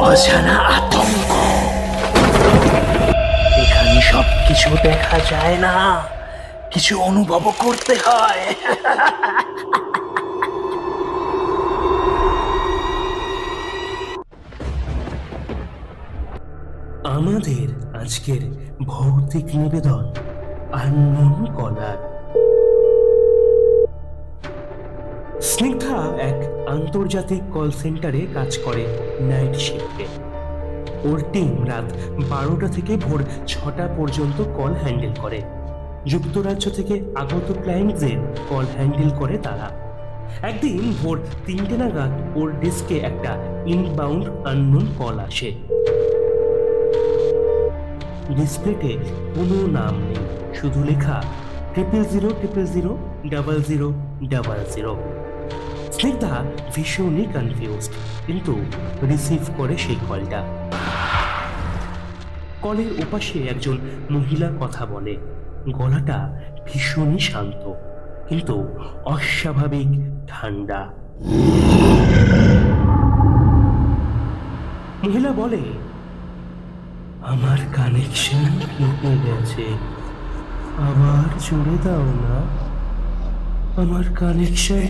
অজানা আতঙ্ক। এখানে সবকিছু দেখা যায় না, কিছু অনুভব করতে হয়। আমাদের আজকের ভৌতিক নিবেদন আননোন কলার। স্নিগ্ধা এক আন্তর্জাতিক কল সেন্টারে কাজ করে নাইট শিফটে। ওর টিম রাত 12টা থেকে ভোর 6টা পর্যন্ত কল হ্যান্ডেল করে। যুক্তরাজ্য থেকে আগত ক্লায়েন্টদের কল হ্যান্ডেল করে তারা। একদিন ভোর 3টে নাগাদ ওর ডেস্কে একটা ইনবাউন্ড আননোন কল আসে। ডিসপ্লেতে কোনো নাম নেই, শুধু লেখা 000000000। স্নিগ্ধা ভীষণই কনফিউজড, কিন্তু রিসিভ করে সেই কলটা। কলের ওপাশে একজন মহিলা কথা বলে। গলাটা ভীষণই শান্ত, কিন্তু অস্বাভাবিক ঠান্ডা। মহিলা বলে, আমার কানেকশন কেটে গেছে, আবার জুড়ে দাও না। আমার কানেকশন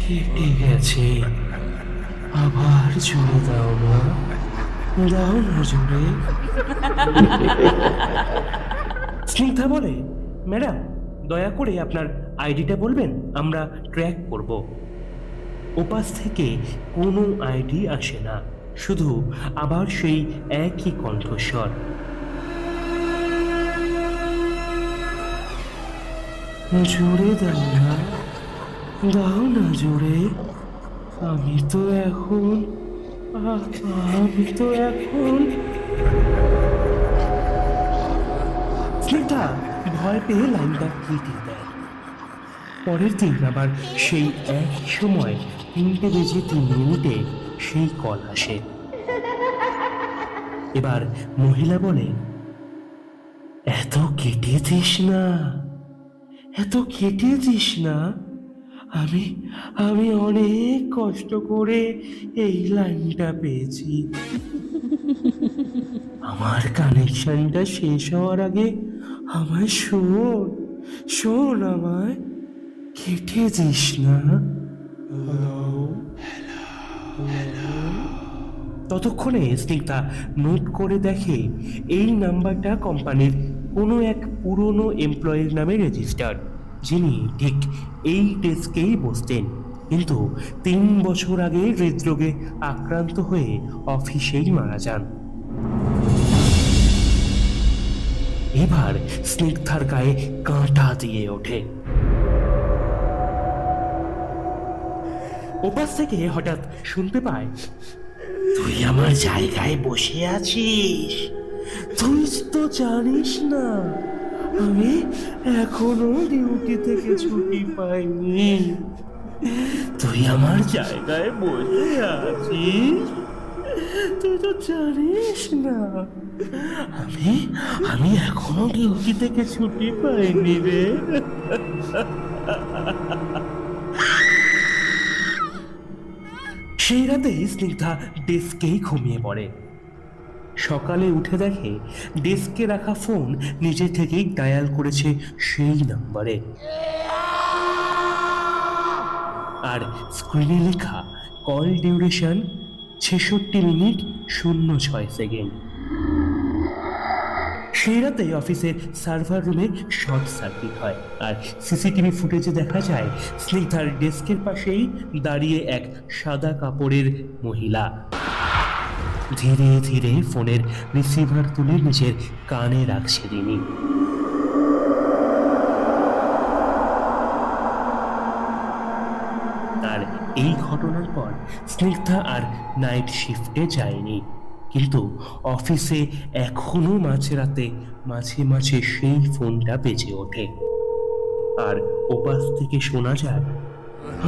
কেটে গেছে, আবার জুড়ে দাও না। দাও না জুড়ে। স্নিগ্ধা বলে, ম্যাডাম দয়া করে আপনার আইডিটা বলবেন, আমরা ট্র্যাক করব। ওপাশ থেকে কোনো আইডি আসে না, শুধু আবার সেই একই কণ্ঠস্বর। জুড়ে দাও না, দাও না জুড়ে। আমি তো এখন স্নিগ্ধা ভয় পেয়ে লাইনটা কেটে দেয়। পরের দিন আবার সেই একই সময় 3:03 সেই কল আসে। এবার মহিলা বলে, এত কেটে দিস না, এত কেটে দিস না। আমি অনেক কষ্ট করে এই লাইনটা পেয়েছি। আমার কানেকশনটা শেষ হওয়ার আগে আমায় শোন, আমায় কেটে দিস না। ততক্ষণে স্নিগ্ধা নোট করে দেখে এই নাম্বারটা কোম্পানির কোনো এক পুরনো এমপ্লয়ির নামে রেজিস্টার্ড, যিনি ঠিক এই ডেস্কেই বসতেন, কিন্তু 3 বছর আগে হৃদরোগে আক্রান্ত হয়ে অফিসেই মারা যান। এবার স্নিগ্ধার গায়ে কাঁটা দিয়ে ওঠে। ওপাশ থেকে হঠাৎ শুনতে পায়, তুই আমার জায়গায় বসে আছিস, তুই তো জানিস না আমি এখনো ডিউটি থেকে ছুটি পাইনি। তুই আমার জায়গায় বসে আছিস, তুই তো জানিস না আমি এখনো ডিউটি থেকে ছুটি পাইনি রে। সেই রাতেই স্নিগ্ধা ডেস্কেই ঘুমিয়ে পড়ে। সকালে উঠে দেখে ডেস্কে রাখা ফোন নিজে থেকেই ডায়াল করেছে সেই নাম্বারে, আর স্ক্রিনে লেখা কল ডিউরেশন 66 মিনিট 06 সেকেন্ড। সেই রাতে অফিসের সার্ভার রুমে শর্ট সার্কিট হয়, আর সিসিটিভি ফুটেজে দেখা যায় স্নিগ্ধার ডেস্কের পাশেই দাঁড়িয়ে এক সাদা কাপড়ের মহিলা। ধীরে ধীরে ফোনের রিসিভার তুলে নিজের কানে রাখছে তিনি। আর এই ঘটনার পর স্নিগ্ধা আর নাইট শিফটে যায়নি, কিন্তু অফিসে এখনো মাঝরাতে মাঝে মাঝে সেই ফোনটা বেজে ওঠে, আর ওপাশ থেকে শোনা যায়,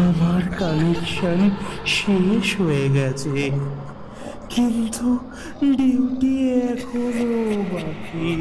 আমার কানেকশন শেষ হয়ে গেছে, কিন্তু ডিউটি এখনো বাকি।